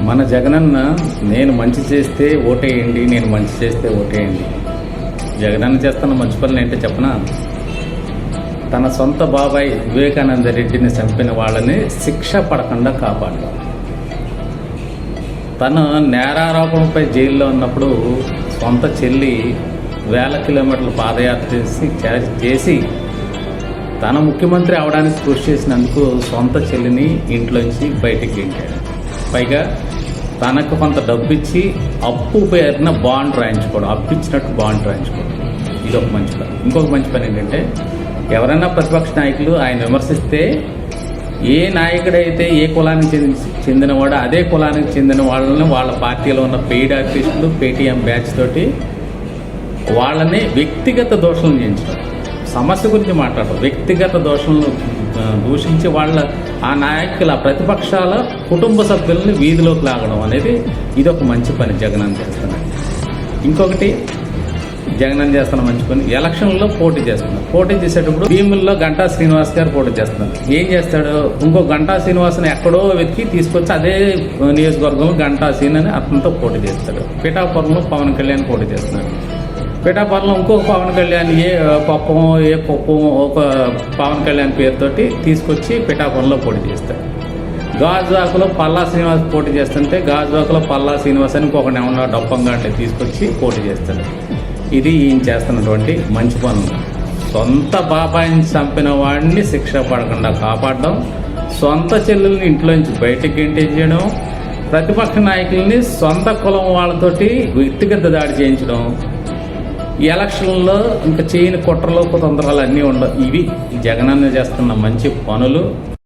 మన జగనన్న నేను మంచి చేస్తే ఓటేయండి, నేను మంచి చేస్తే ఓటేయండి. జగనన్న చేస్తున్న మంచి పనులు ఏంటో చెప్పనా? తన సొంత బాబాయ్ వివేకానంద రెడ్డిని చంపిన వాళ్ళని శిక్ష పడకుండా కాపాడడం. తను నేరారోపణపై జైల్లో ఉన్నప్పుడు సొంత చెల్లి వేల కిలోమీటర్లు పాదయాత్ర చేసి తన ముఖ్యమంత్రి అవడానికి కృషి చేసినందుకు సొంత చెల్లిని ఇంట్లోంచి బయటికి గెంటాడు. పైగా తనకు కొంత డబ్బు ఇచ్చి అప్పు పేరున బాండ్ రాయించుకోవడం, అప్పు ఇచ్చినట్టు బాండ్ రాయించుకోవడం. ఇది ఒక మంచి పని. ఇంకొక మంచి పని ఏంటంటే, ఎవరైనా ప్రతిపక్ష నాయకులు ఆయన విమర్శిస్తే ఏ నాయకుడైతే ఏ కులానికి చెందినవాడో అదే కులానికి చెందిన వాళ్ళని వాళ్ళ పార్టీలో ఉన్న పెయిడ్ ఆర్టిస్టులు పేటీఎం బ్యాచ్ తోటి వాళ్ళని వ్యక్తిగత దోషణలు చేయించడం, సమస్య గురించి మాట్లాడటం, వ్యక్తిగత దోషణలు దూషించి వాళ్ళ ఆ నాయకుల ప్రతిపక్షాల కుటుంబ సభ్యుల్ని వీధిలోకి లాగడం అనేది ఇది ఒక మంచి పని జగనన్న చేస్తున్నాడు. ఇంకొకటి జగనన్న చేస్తున్న మంచి పని, ఎలక్షన్లో పోటీ చేస్తున్నారు. పోటీ చేసేటప్పుడు భీముల్లో గంటా శ్రీనివాస్ గారు పోటీ చేస్తున్నారు. ఏం చేస్తాడు, ఇంకో గంటా శ్రీనివాస్ని ఎక్కడో వెతికి తీసుకొచ్చి అదే నియోజకవర్గంలో గంటా శ్రీని అని అతనితో పోటీ చేస్తాడు. పిఠాపురంలో పవన్ కళ్యాణ్ పోటీ చేస్తున్నాడు. పిఠాపురంలో ఇంకొక పవన్ కళ్యాణ్ ఏ పప్పం ఒక పవన్ కళ్యాణ్ పేరుతోటి తీసుకొచ్చి పిఠాపురంలో పోటీ చేస్తాడు. గాజువాకలో పల్లా శ్రీనివాస్ పోటీ చేస్తుంటే గాజువాకలో పల్లా శ్రీనివాస్ అని ఇంకొకటి ఏమన్నా డప్పంగా అంటే తీసుకొచ్చి పోటీ చేస్తాడు. ఇది ఈయన చేస్తున్నటువంటి మంచి పనులు. సొంత బాబాయిని చంపిన వాడిని శిక్ష పడకుండా కాపాడడం, సొంత చెల్లెల్ని ఇంట్లోంచి బయటకు గెంటేయడం, ప్రతిపక్ష నాయకుల్ని సొంత కులం వాళ్ళతోటి వ్యక్తిగత దాడి చేయించడం, ఈ ఎలక్షన్లో ఇంకా చేయని కుట్రలు కుతంత్రాలు అన్నీ ఉండవు. ఇవి జగనన్న చేస్తున్న మంచి పనులు.